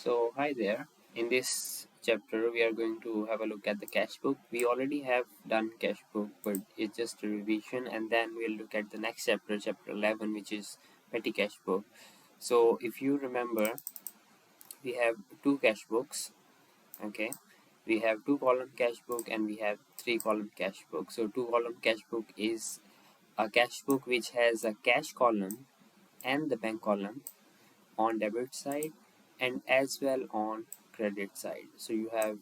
So, hi there. In this chapter, we are going to have a look at the cash book. We already have done cash book, but it's just a revision, and then we'll look at the next chapter, chapter 11, which is petty cash book. So, if you remember, we have two cash books. Okay, we have two column cash book and we have three column cash book. So, two column cash book is a cash book which has a cash column and the bank column on debit side and as well on credit side. So you have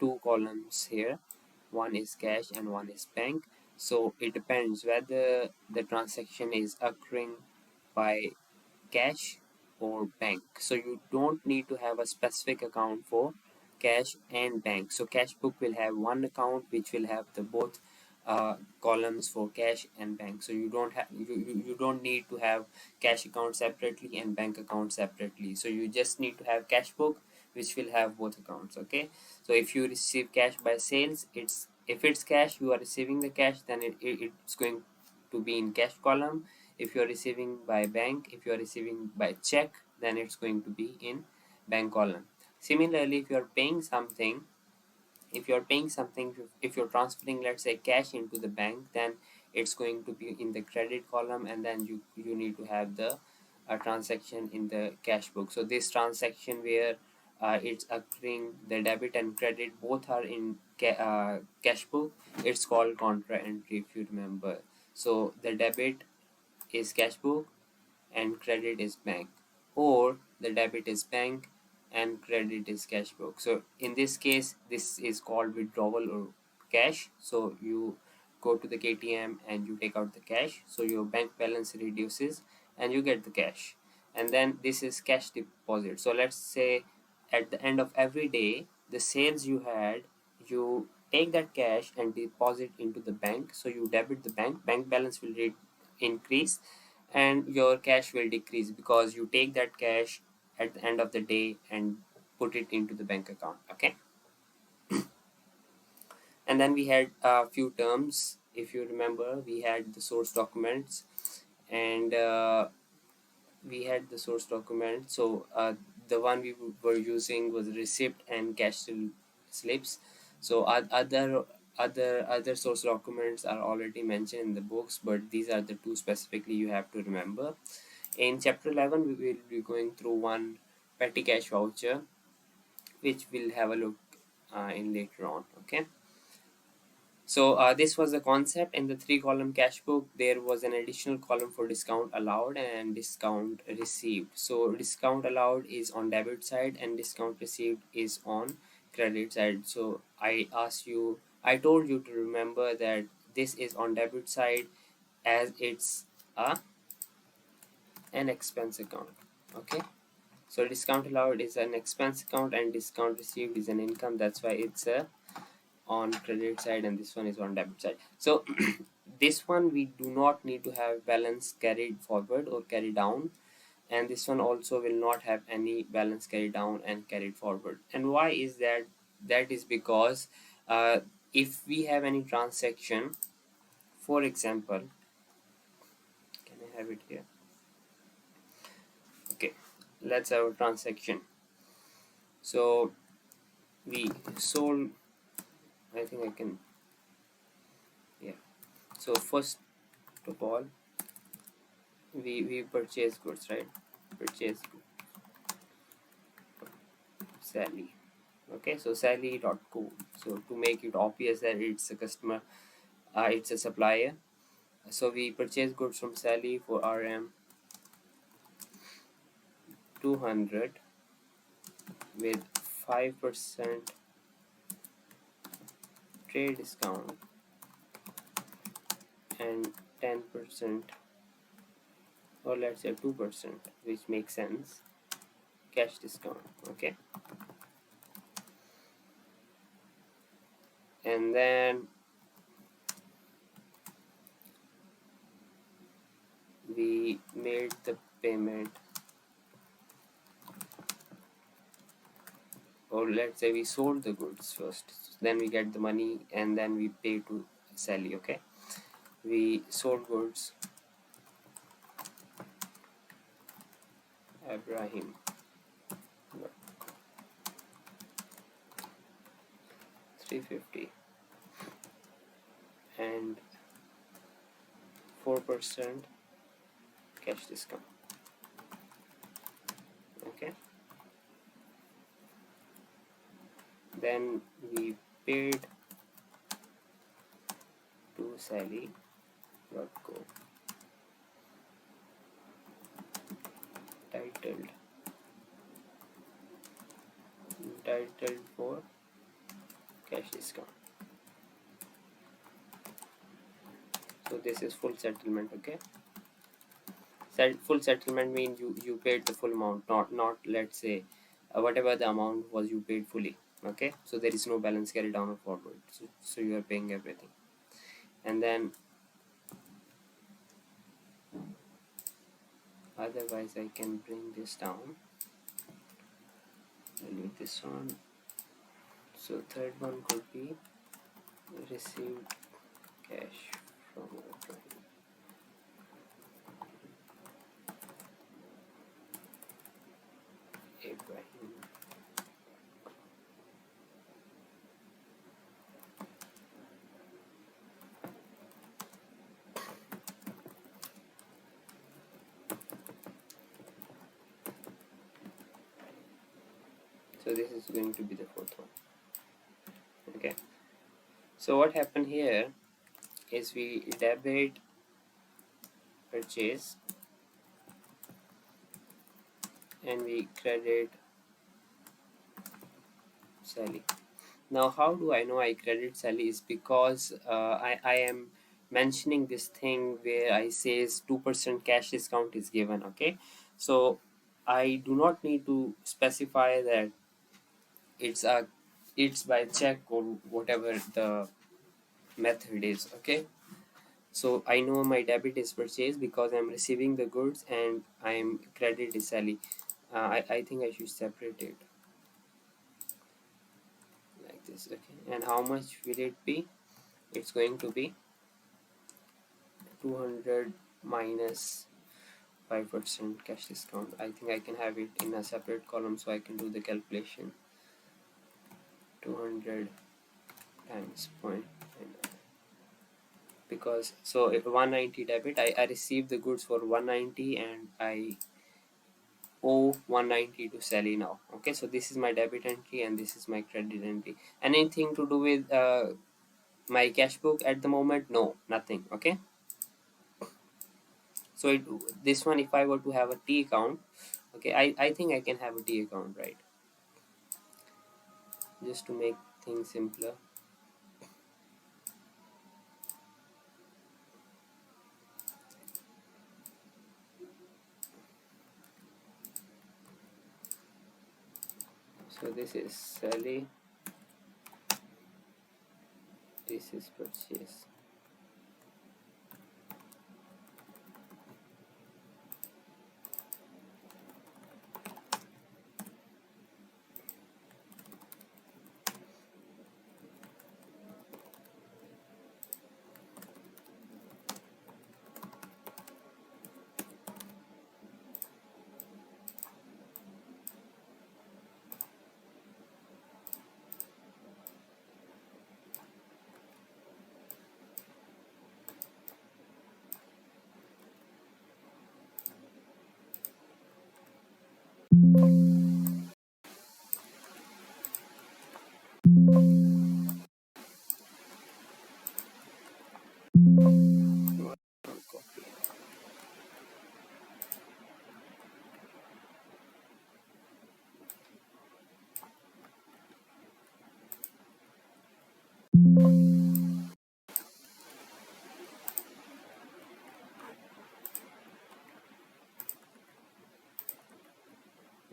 two columns here, one is cash and one is bank. So it depends whether the transaction is occurring by cash or bank. So you don't need to have a specific account for cash and bank. So cash book will have one account which will have the both columns for cash and bank. So you don't need to have cash account separately and bank account separately. So you just need to have cash book which will have both accounts. Okay, so if you receive cash by sales, it's if it's cash, you are receiving the cash, then it's going to be in cash column. If you're receiving by bank, if you're receiving by check, then it's going to be in bank column. Similarly, if you're paying something, if you're transferring, let's say, cash into the bank, then it's going to be in the credit column, and then you need to have the transaction in the cash book. So this transaction where it's occurring, the debit and credit both are in cash book, it's called contra entry, if you remember. So the debit is cash book and credit is bank, or the debit is bank and credit is cash book. So in this case, this is called withdrawal or cash. So you go to the KTM and you take out the cash, so your bank balance reduces and you get the cash. And then this is cash deposit. So let's say at the end of every day, the sales you had, you take that cash and deposit into the bank. So you debit the bank balance will increase, and your cash will decrease because you take that cash at the end of the day and put it into the bank account. Okay, and then we had a few terms. If you remember, we had the source documents, and we had the source document. So the one we were using was receipt and cash slips. So other source documents are already mentioned in the books, but these are the two specifically you have to remember. In chapter 11, we will be going through one petty cash voucher, which we'll have a look in later on. Okay. So this was the concept. In the three column cash book, there was an additional column for discount allowed and discount received. So discount allowed is on debit side and discount received is on credit side. So I told you to remember that this is on debit side as it's a an expense account. Okay. So discount allowed is an expense account and discount received is an income. That's why it's on credit side and this one is on debit side. So this one we do not need to have balance carried forward or carried down, and this one also will not have any balance carried down and carried forward. And why is that? That is because if we have any transaction, for example, can I have it here? Okay, let's have a transaction. So we sold, I think I can, yeah. So first of all, we purchase goods, right? Purchase Sally. Okay, so Sally.co. So to make it obvious that it's a customer, it's a supplier. So we purchase goods from Sally for RM 200 with 5% trade discount and 10%, or let's say 2%, which makes sense, cash discount. Okay, and then we made the payment, or let's say we sold the goods first, then we get the money and then we pay to Sally. Okay, we sold goods Abraham. 350 and 4% cash discount. Okay, then we paid to Sally.co, titled for cash discount. So this is full settlement. Okay, full settlement means you paid the full amount, not let's say whatever the amount was, you paid fully. Okay, so there is no balance carry down or forward, so you are paying everything. And then otherwise I can bring this down. I'll leave this one. So third one could be received cash from Ibrahim. So this is going to be the fourth one. Okay, so what happened here is we debit purchase and we credit Sally. Now how do I know I credit Sally? Is because I am mentioning this thing where I says 2% cash discount is given. Okay, so I do not need to specify that it's by check or whatever the method is. Okay, so I know my debit is purchase because I'm receiving the goods and I'm credit is Sally. I think I should separate it like this. Okay, and how much will it be? It's going to be 200 minus 5% cash discount. I think I can have it in a separate column so I can do the calculation. 200 times 0.9, because so if 190 debit, I received the goods for 190 and I owe 190 to Sally now. Okay, so this is my debit entry and this is my credit entry. Anything to do with my cash book at the moment? No, nothing. Okay, so this one, if I were to have a T account, okay, I think I can have a T account, right? Just to make things simpler. So this is Sally, this is purchase.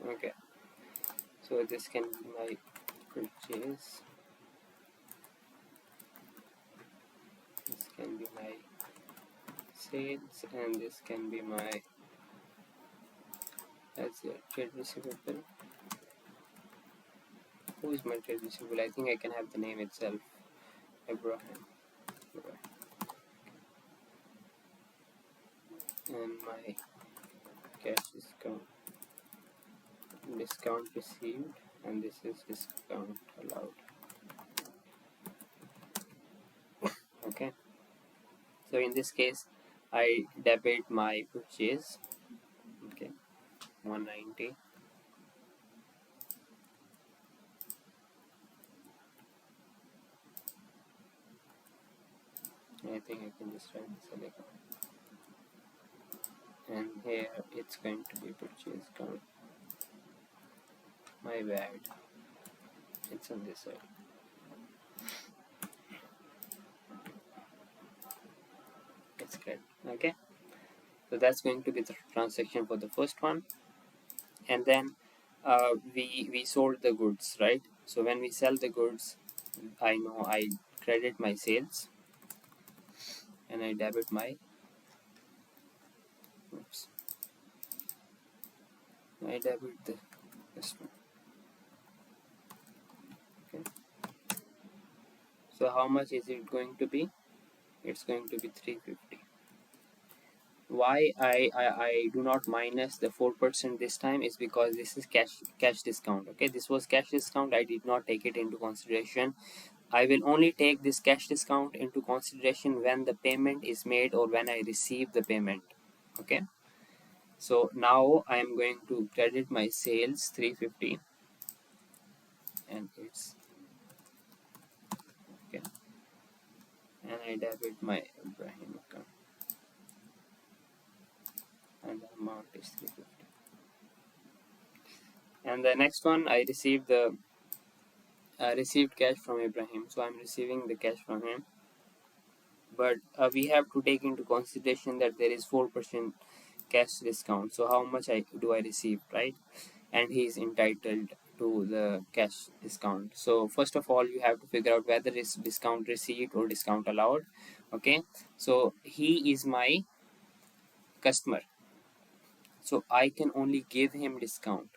Okay, so this can be my purchase, this can be my sales, and this can be my as a trade receivable. Who is my trade receivable? I think I can have the name itself, Abraham. And my cash discount received, and this is discount allowed. So in this case, I debit my purchase. Okay, 190. I think I can just write select, and here it's going to be purchase count. My bad, it's on this side. It's good. Okay, so that's going to be the transaction for the first one. And then we sold the goods, right? So when we sell the goods, I know I credit my sales and I debit my, oops, I debit the customer. Okay, so how much is it going to be? It's going to be 350. Why I do not minus the 4% this time is because this is cash discount. Okay, this was cash discount, I did not take it into consideration. I will only take this cash discount into consideration when the payment is made or when I receive the payment. Okay, so now I am going to credit my sales 350, and it's okay, and I debit my Ibrahim account, and the amount is 350. And the next one, I received the received cash from Ibrahim, so I'm receiving the cash from him. But we have to take into consideration that there is 4% cash discount. So how much do I receive, right? And he is entitled to the cash discount. So first of all, you have to figure out whether it's discount received or discount allowed. Okay, so he is my customer, so I can only give him discount.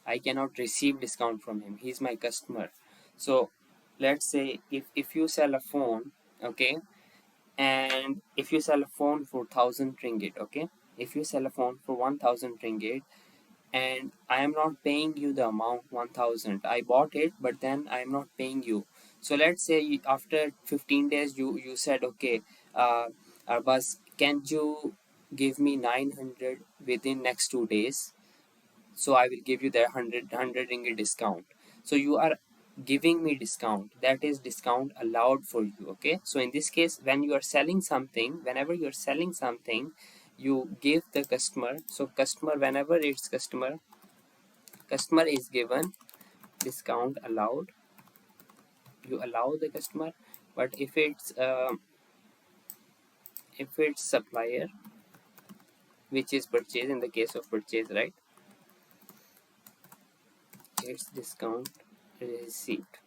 I cannot receive discount from him. He's my customer. So let's say if you sell a phone, okay, and if you sell a phone for 1000 ringgit, okay, if you sell a phone for 1000 ringgit, and I am not paying you the amount 1000, I bought it, but then I am not paying you. So let's say after 15 days you said, okay, Arbaz, can you give me 900 within next 2 days? So I will give you the 100 ringgit discount. So you are giving me discount, that is discount allowed for you. Okay, so in this case, when you are selling something, whenever you are selling something, you give the customer, so customer, whenever it's customer is given discount allowed, you allow the customer. But if it's supplier, which is purchase, in the case of purchase, right, it's discount received.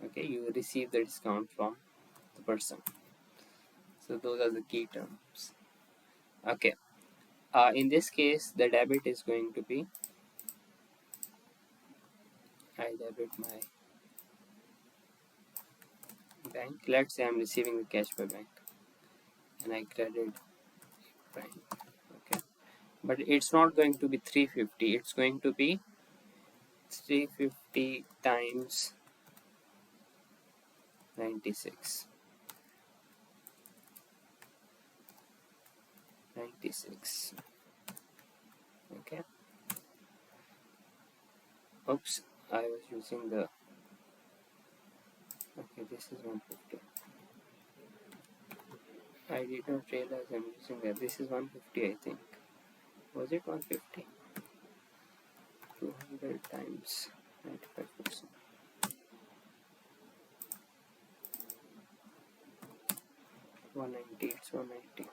Okay, you receive the discount from the person. So those are the key terms. Okay, in this case, the debit is going to be, I debit my bank. Let's say I'm receiving the cash by bank, and I credit bank. Okay, but it's not going to be 350. It's going to be 350 times 96. 96. Okay. Oops, I was using the. Okay, this is 150. I did not realize I'm using that. This is 150, I think. Was it 150? 200 times 95%. 190, it's 190.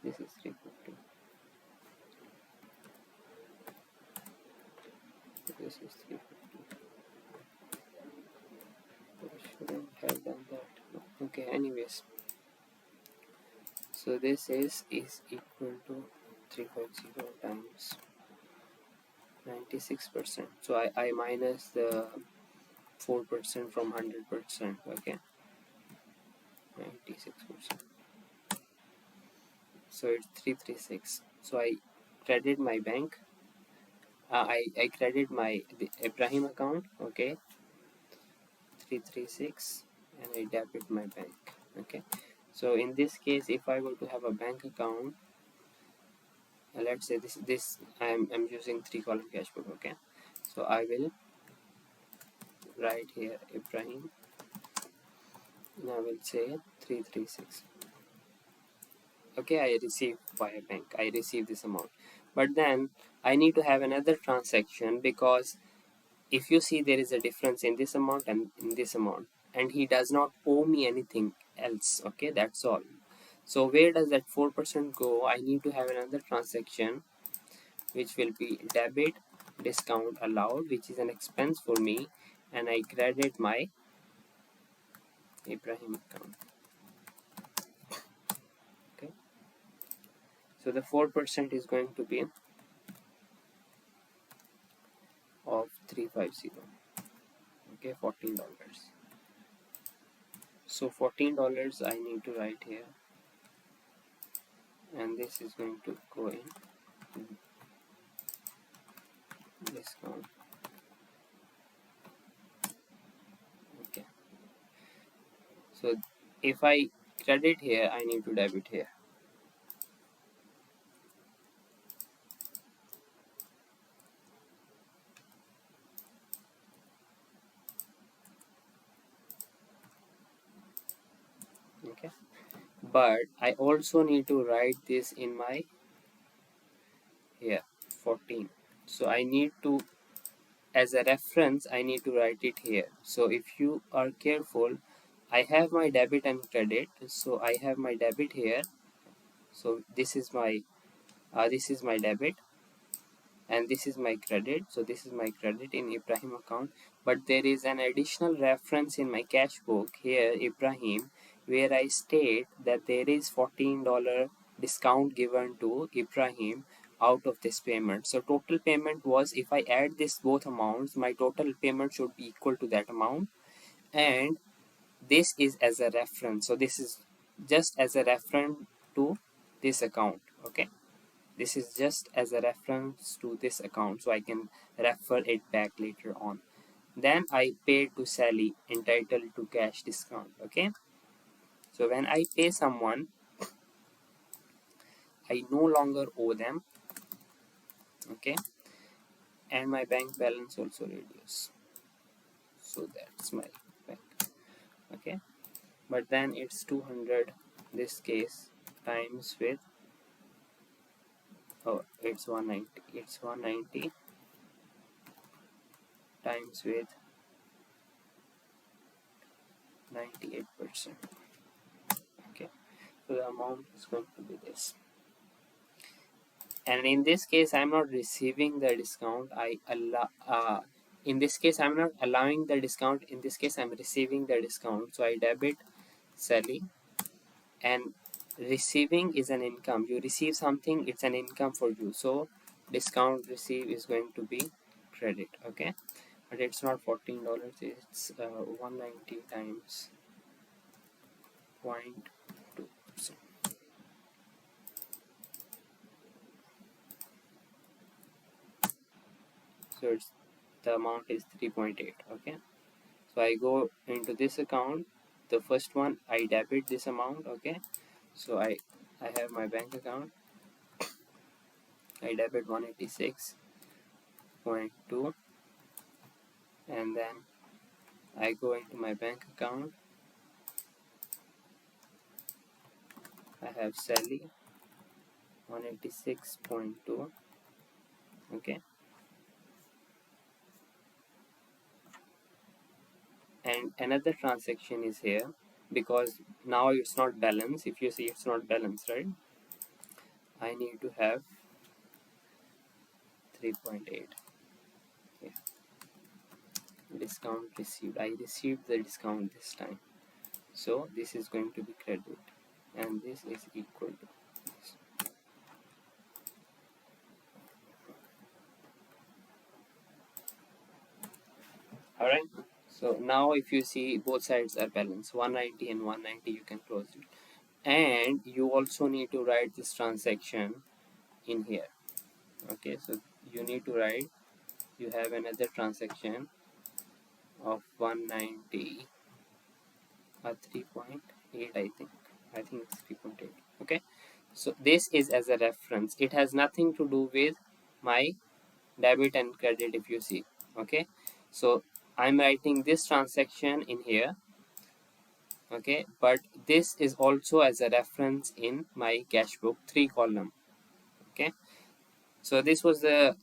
This is 350. This is 350. I shouldn't have done that. Okay, anyways. So this is equal to 350 times 96%. So I minus the 4% from 100%. Okay, 96%. So it's 336. So I credit my bank. I credit my the Ibrahim account. Okay, 336, and I debit my bank. Okay, so in this case, if I were to have a bank account, let's say this I'm using 3 column cashbook. Okay, so I will write here Ibrahim, and I will say 336. Okay, I receive via bank, I receive this amount, but then I need to have another transaction, because if you see, there is a difference in this amount and in this amount, and he does not owe me anything else. Okay, that's all. So where does that 4% go? I need to have another transaction which will be debit discount allowed, which is an expense for me, and I credit my Ibrahim account. Okay, so the 4% is going to be of 350. Okay, $14. So $14 I need to write here, and this is going to go in discount. Okay, so if I credit here, I need to debit here. Okay, but I also need to write this in my here 14. So I need to, as a reference, I need to write it here. So if you are careful, I have my debit and credit. So I have my debit here. So this is my debit, and this is my credit. So this is my credit in Ibrahim account, but there is an additional reference in my cash book here, Ibrahim, where I state that there is $14 discount given to Ibrahim out of this payment. So total payment was, if I add this both amounts, my total payment should be equal to that amount, and this is as a reference. So this is just as a reference to this account. Okay, this is just as a reference to this account, so I can refer it back later on. Then I paid to Sally, entitled to cash discount. Okay, so when I pay someone, I no longer owe them. Okay, and my bank balance also reduce. So that's my bank. Okay, but then it's 200, this case, times with, oh, it's 190. It's 190 times with 98%. Okay, so the amount is going to be this. And in this case, I'm not receiving the discount. I allow. In this case, I'm not allowing the discount. In this case, I'm receiving the discount. So I debit Sally, and receiving is an income. You receive something, it's an income for you. So discount receive is going to be credit. Okay, but it's not $14. It's 190 times 0.2%. So it's, the amount is 3.8. Okay, so I go into this account, the first one, I debit this amount. Okay, so I have my bank account, I debit 186.2, and then I go into my bank account, I have Sally 186.2. Okay, and another transaction is here, because now it's not balance. If you see, it's not balance, right? I need to have 3.8. Yeah, discount received, I received the discount this time, so this is going to be credit, and this is equal to this. All right, so now if you see, both sides are balanced, 190 and 190, you can close it. And you also need to write this transaction in here. Okay, so you need to write, you have another transaction of 190 3.8, I think it's 3.8. Okay, so this is as a reference, it has nothing to do with my debit and credit, if you see. Okay, so I'm writing this transaction in here. Okay, but this is also as a reference in my cash book 3 column. Okay, so this was the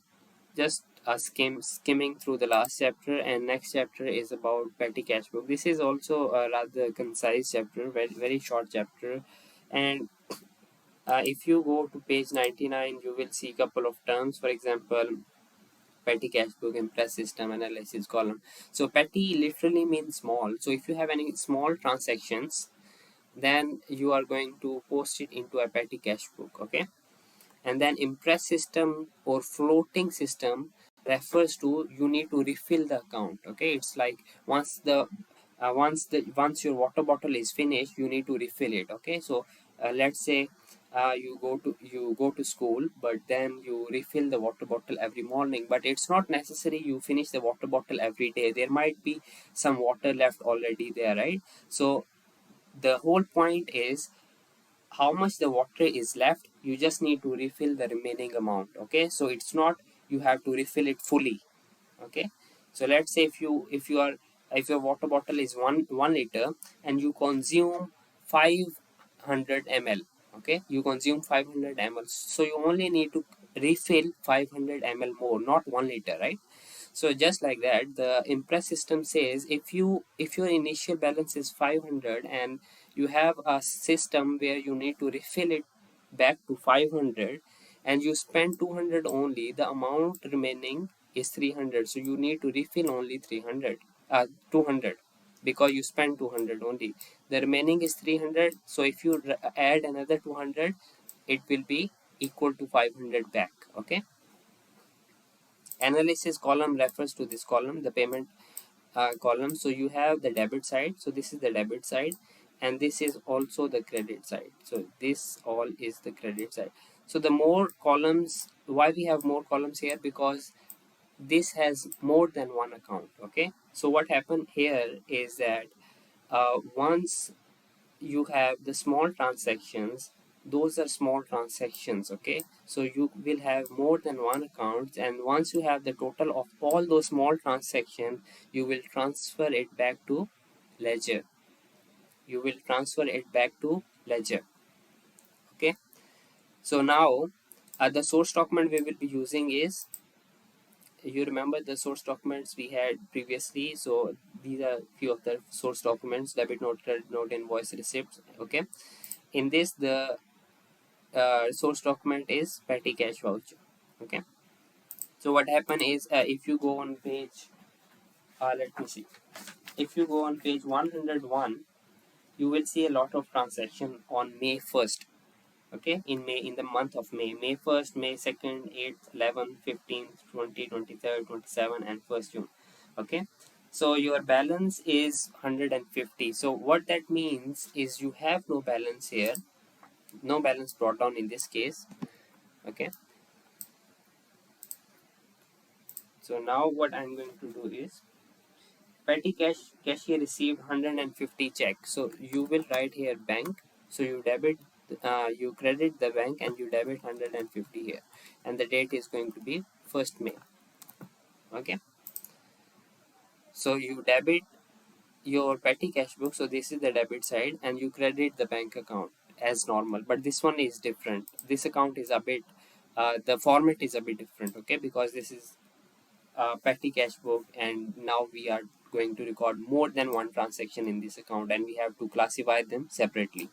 just a skimming through the last chapter, and next chapter is about petty cash book. This is also a rather concise chapter, very short chapter. And if you go to page 99, you will see a couple of terms. For example, petty cash book, impress system, analysis column. So petty literally means small. So if you have any small transactions, then you are going to post it into a petty cash book. Okay, and then impress system or floating system refers to you need to refill the account. Okay, it's like once your water bottle is finished, you need to refill it. Okay, so let's say you go to school, but then you refill the water bottle every morning, but it's not necessary you finish the water bottle every day. There might be some water left already there, right? So the whole point is how much the water is left, you just need to refill the remaining amount. Okay, so it's not you have to refill it fully. Okay, so let's say if your water bottle is 1 liter and you consume 500 ml. Okay, you consume 500 ml, so you only need to refill 500 ml more, not 1 liter, right? So just like that, the impress system says if your initial balance is 500 and you have a system where you need to refill it back to 500 and you spend 200 only, the amount remaining is 300. So you need to refill only 200 because you spend 200 only. The remaining is 300. So if you add another 200, it will be equal to 500 back. Okay. Analysis column refers to this column, the payment column. So you have the debit side, so this is the debit side, and this is also the credit side. So this all is the credit side. So the more columns, why we have more columns here? Because this has more than one account. Okay, so what happened here is that once you have the small transactions, those are small transactions. Okay, so you will have more than one account, and once you have the total of all those small transactions, you will transfer it back to ledger. Okay, so now the source document we will be using is, you remember the source documents we had previously. So these are few of the source documents: debit note, credit note, invoice, receipts. Okay, in this the source document is petty cash voucher. Okay, so what happened is if you go on page let me see, if you go on page 101, you will see a lot of transaction on May 1st. Okay, in the month of May 1st, May 2nd, 8th, 11th, 15th, 20, 23rd, 27, and 1st June. Okay, so your balance is 150. So what that means is you have no balance here, no balance brought down in this case. Okay, so now what I'm going to do is petty cashier received 150 check. So you will write here bank. So you credit the bank and you debit 150 here, and the date is going to be 1st May. Okay, so you debit your petty cash book. So this is the debit side, and you credit the bank account as normal. But this one is different. This account is a bit the format is a bit different. Okay, because this is petty cash book, and now we are going to record more than one transaction in this account, and we have to classify them separately.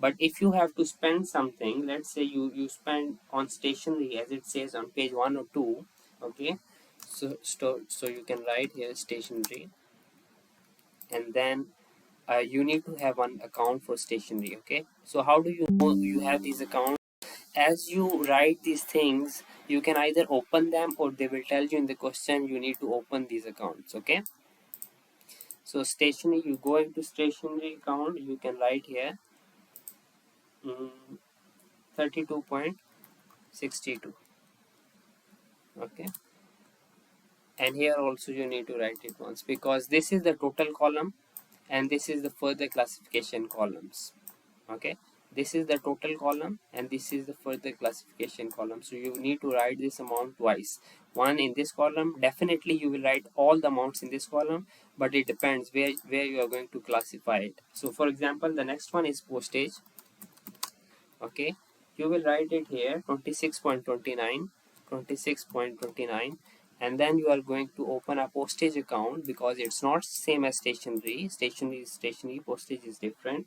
But if you have to spend something, let's say you spend on stationery as it says on page 1 or 2. Okay, so you can write here stationery, and then you need to have one account for stationery. Okay, so how do you know you have these accounts? As you write these things, you can either open them, or they will tell you in the question you need to open these accounts. Okay, so stationery, you go into stationery account, you can write here 32.62. Okay, and here also you need to write it once, because this is the total column and this is the further classification columns. Okay, this is the total column and this is the further classification column. So you need to write this amount twice, one in this column. Definitely you will write all the amounts in this column, but it depends where you are going to classify it. So for example, the next one is postage. Okay, you will write it here 26.29, 26.29, and then you are going to open a postage account, because it's not same as stationery. Stationery is stationery, postage is different.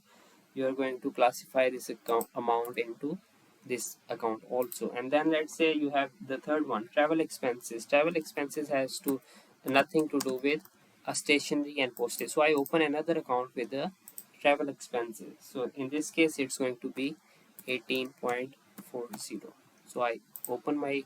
You are going to classify this account amount into this account also. And then let's say you have the third one, travel expenses. Travel expenses has to nothing to do with a stationery and postage, so I open another account with the travel expenses. So in this case it's going to be 18.40. So I open my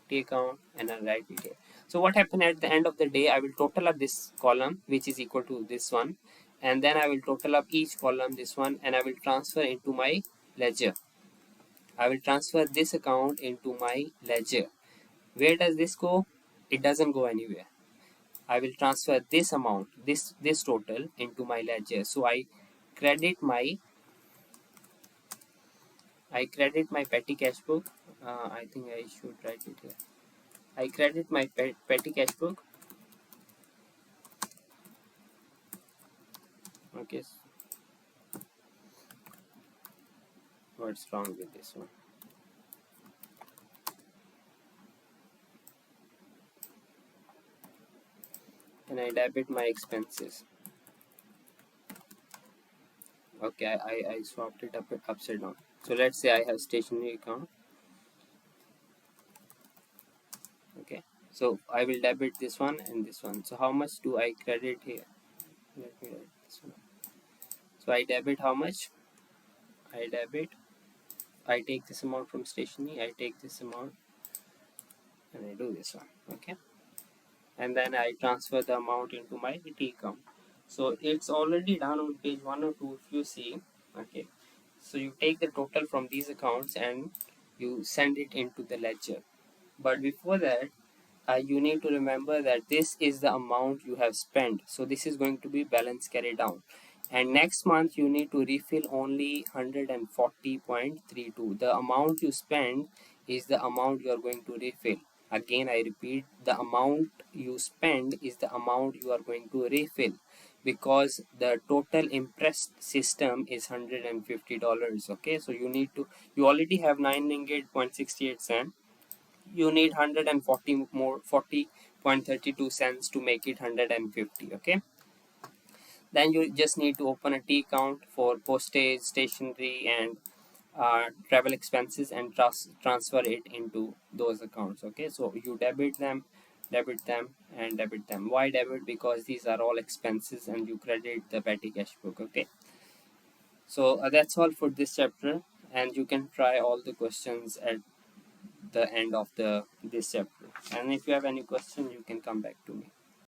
T account and I write it here. So what happened at the end of the day, I will total up this column which is equal to this one, and then I will total up each column this one, and I will transfer into my ledger. I will transfer this account into my ledger. Where does this go? It doesn't go anywhere. I will transfer this amount, this total, into my ledger. So credit my I credit my petty cash book. I think I should write it here. I credit my petty cash book. Okay, what's wrong with this one? And I debit my expenses. Okay, I swapped it upside down. So let's say I have stationery account. Okay, so I will debit this one and this one. So how much do I credit here? Let me write this one. So I debit how much? I debit. I take this amount from stationery. I take this amount and I do this one. Okay, and then I transfer the amount into my T account. So it's already done on page 1 or 2 if you see. Okay, so you take the total from these accounts and you send it into the ledger. But before that, you need to remember that this is the amount you have spent. So this is going to be balance carried down. And next month you need to refill only 140.32. The amount you spend is the amount you are going to refill. Again, I repeat, the amount you spend is the amount you are going to refill, because the total impressed system is $150. Okay, so you already have 9 ringgit point 68 cent. You need 140 more, 40.32 cents to make it 150. Okay, then you just need to open a T account for postage, stationery, and travel expenses, and transfer it into those accounts. Okay, so you debit them, and debit them. Why debit? Because these are all expenses and you credit the petty cash book. Okay, so that's all for this chapter, and you can try all the questions at the end of the this chapter. And if you have any question, you can come back to me.